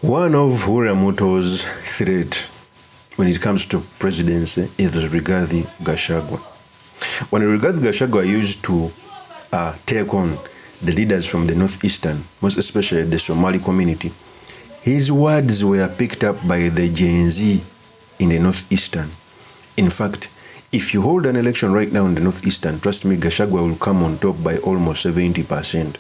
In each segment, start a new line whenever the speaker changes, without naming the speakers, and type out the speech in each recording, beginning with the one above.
One of William threat when it comes to presidency is Rigathi Gachagua. When Rigathi Gachagua used to take on the leaders from the northeastern, most especially the Somali community, his words were picked up by the Gen Z in the northeastern. In fact, if you hold an election right now in the northeastern, trust me, Gachagua will come on top by almost 70%.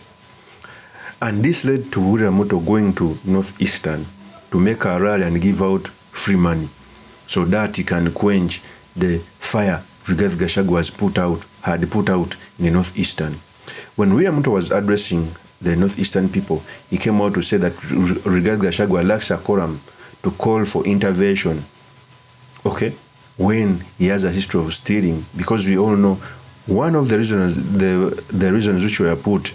And this led to William Ruto going to northeastern to make a rally and give out free money so that he can quench the fire Rigathi Gachagua had put out in the northeastern. When William Ruto was addressing the northeastern people, he came out to say that Rigathi Gachagua lacks a quorum to call for intervention, okay, when he has a history of stealing, because we all know one of the reasons the reasons which were put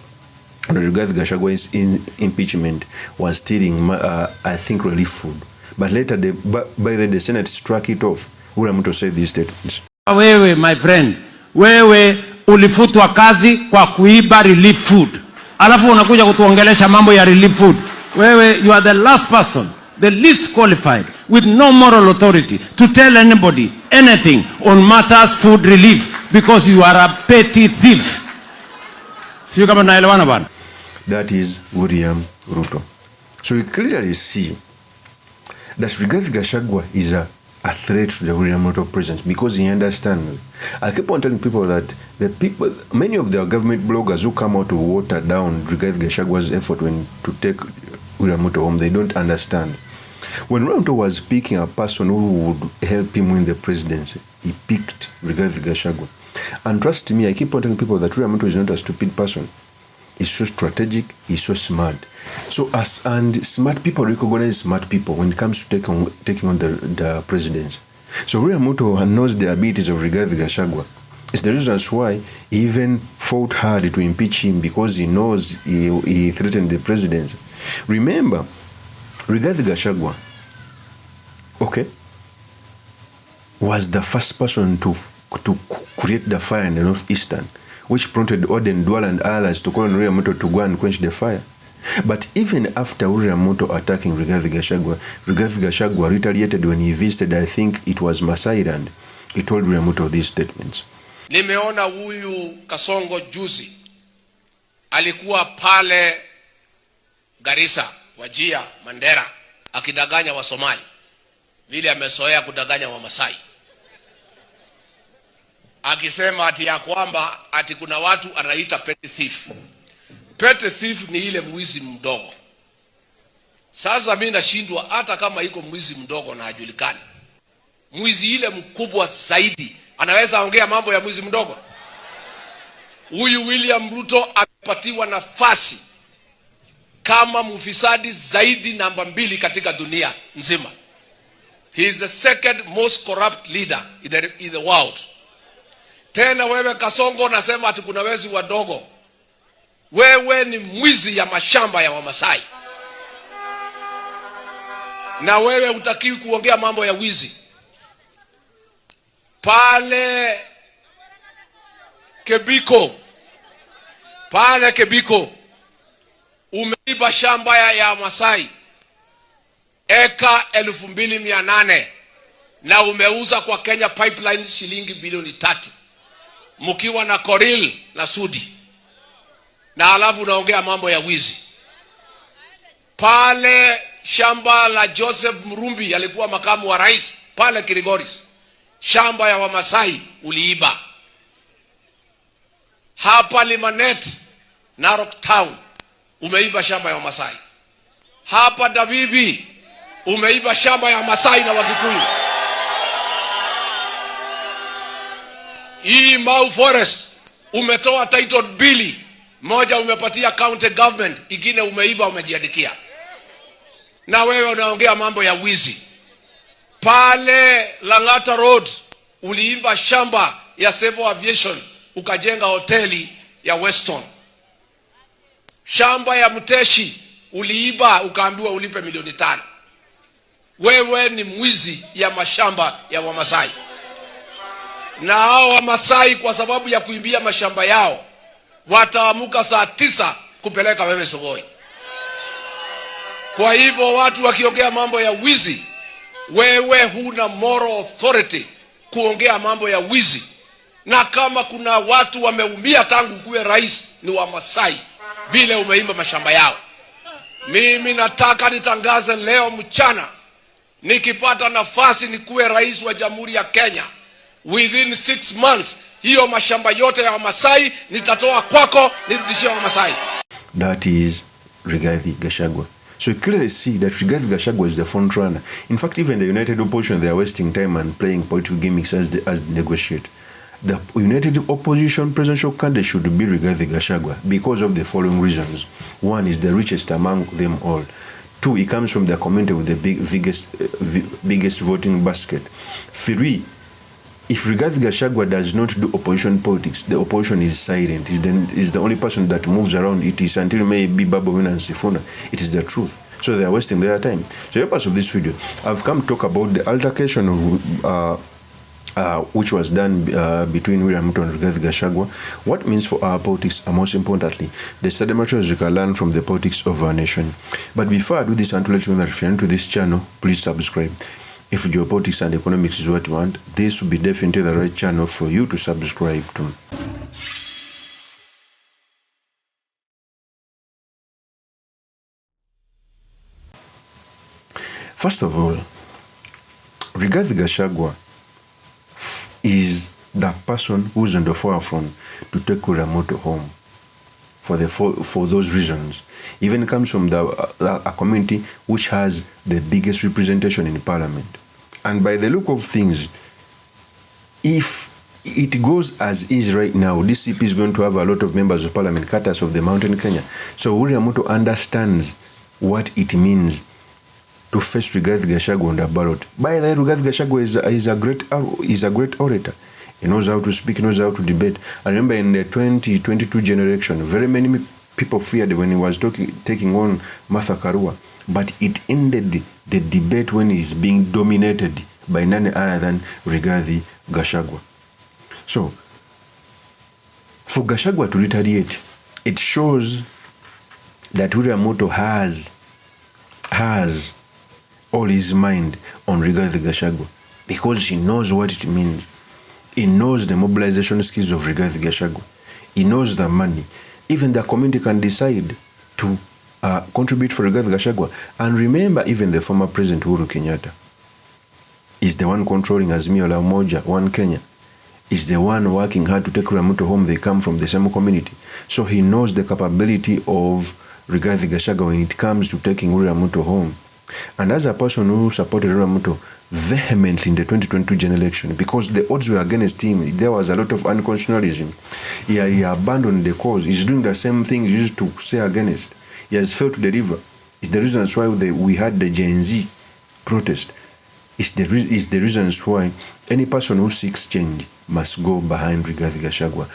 on Rigathi Gachagua's impeachment was stealing, I think, relief food. But later, by the Senate struck it off. William Ruto said these statements.
Wewe, my friend, wewe ulifutwa kazi kwa kuiba relief food. Alafu unakuja kutuongelesha mambo ya relief food. Wewe, you are the last person, the least qualified, with no moral authority to tell anybody anything on matters food relief, because you are a petty thief. Sio kama naelewana bana.
That is William Ruto. So we clearly see that Rigathi Gachagua is a threat to the William Ruto presence, because he understands. I keep on telling people that many of the government bloggers who come out to water down Rigathi Gachagua's effort to take William Ruto home, they don't understand. When William Ruto was picking a person who would help him win the presidency, he picked Rigathi Gachagua. And trust me, I keep on telling people that William Ruto is not a stupid person. He's so strategic, he's so smart. And smart people recognize smart people when it comes to taking on the presidency. So William Ruto knows the abilities of Rigathi Gachagua. It's the reasons why he even fought hard to impeach him, because he knows he threatened the presidency. Remember, Rigathi Gachagua, okay, was the first person to create the fire in the northeastern, which prompted Oden Dual and others to call on William Ruto to go and quench the fire. But even after William Ruto attacking Rigathi Gachagua retaliated when he visited, I think it was Masailand. He told William Ruto these statements.
Nimeona huyu Kasongo juzi alikuwa pale Garissa, Wajia, Mandera akidanganya wa Somali vile amezoea kudanganya wa Masai, akisema ati ya kwamba ati kuna watu anaita petty thief. Petty thief ni ile mwizi mdogo. Sasa mimi nashindwa, hata kama iko mwizi mdogo na hajulikani, mwizi ile mkubwa zaidi anaweza ongea mambo ya mwizi mdogo? Huyu William Ruto amepatiwa nafasi kama mfisadi zaidi namba 2 katika dunia nzima. He is the second most corrupt leader in the world. Tena wewe Kasongo nasema ati kuna wezi wadogo. Wewe ni mwizi ya mashamba ya Wamasai. Na wewe hutakiwi kuongea mambo ya wizi. Pale Kebiko umeiba shamba ya Masai eka 2,800 na umeuza kwa Kenya Pipeline shilingi bilioni 3, mkiwa na Koril na Sudi, na alafu unaongea mambo ya wizi. Pale shamba la Joseph Murumbi alikuwa makamu wa rais pale Kirigoris, shamba ya Wamasai uliiba. Hapa Limanet, Narok Town, umeiba shamba ya Wamasai. Hapa Davivi umeiba shamba ya Wamasai na Wakikuyu. Hii Mau Forest umetoa title bili moja, umepatia county government, ingine umeiba, umejiandikia. Na wewe unaongea mambo ya wizi. Pale Langata Road uliiba shamba ya Civil Aviation ukajenga hoteli ya Weston. Shamba ya Mteshi uliiba ukaambiwa ulipe milioni 5. Wewe ni mwizi ya mashamba ya Wamasai. Na hao Wamasai kwa sababu ya kuimbia mashamba yao wataamuka saa 9 kupeleka wewe Sogoi. Kwa hivyo watu wakiongea mambo ya wizi, wewe huna moral authority kuongea mambo ya wizi. Na kama kuna watu wameumia tangu kuwe rais ni Wamasai, vile umeimba mashamba yao. Mimi nataka nitangaze leo mchana, nikipata nafasi nikuwe rais wa Jamhuri ya Kenya, within 6 months hiyo mashamba yote ya Wamasai nitatoa kwako, nirudishie Wamasai.
That is Rigathi Gachagua. So you clearly see that Rigathi Gachagua is the front runner. In fact, even the United Opposition, they are wasting time and playing political gimmicks as they negotiate. The United Opposition presidential candidate should be Rigathi Gachagua because of the following reasons. One, is the richest among them all. Two, he comes from the community with the biggest voting basket. Three, if Rigathi Gachagua does not do opposition politics, the opposition is silent. Is the only person that moves around it is until maybe Babu Wina and Sifuna. It is the truth. So they are wasting their time. So the purpose of this video, I've come to talk about the altercation of which was done between William Ruto and Rigathi Gachagua, what it means for our politics, and most importantly, the study materials you can learn from the politics of our nation. But before I do this, I want to let you know that if you're into this channel, please subscribe. If geopolitics and economics is what you want, this will be definitely the right channel for you to subscribe to. First of all, Rigathi Gachagua is the person who's on the forefront to take William Ruto home for those reasons. Even comes from a community which has the biggest representation in parliament. And by the look of things, if it goes as is right now, this CP is going to have a lot of members of parliament, cutters of the mountain Kenya. So William Ruto understands what it means to face Rigathi Gachagua on the ballot. By the way, Rigathi Gachagua is a great orator. He knows how to speak, he knows how to debate. I remember in the 2022 generation, very many people feared when he was taking on Martha Karua. But it ended the debate when he's being dominated by none other than Rigathi Gachagua. So, for Gachagua to retaliate, it shows that William Ruto has all his mind on Rigathi Gachagua because he knows what it means. He knows the mobilization skills of Rigathi Gachagua. He knows the money. Even the community can decide to contribute for Rigathi Gachagua. And remember, even the former President Uhuru Kenyatta is the one controlling Azimio la Umoja, One Kenya. Is the one working hard to take William Ruto home. They come from the same community. So he knows the capability of Rigathi Gachagua when it comes to taking William Ruto home. And as a person who supported William Ruto vehemently in the 2022 general election, because the odds were against him, there was a lot of unconstitutionalism. He abandoned the cause. He's doing the same thing he used to say against. He has failed to deliver. It's the reasons why we had the Gen Z protest. It's the reasons why any person who seeks change must go behind Rigathi Gachagua.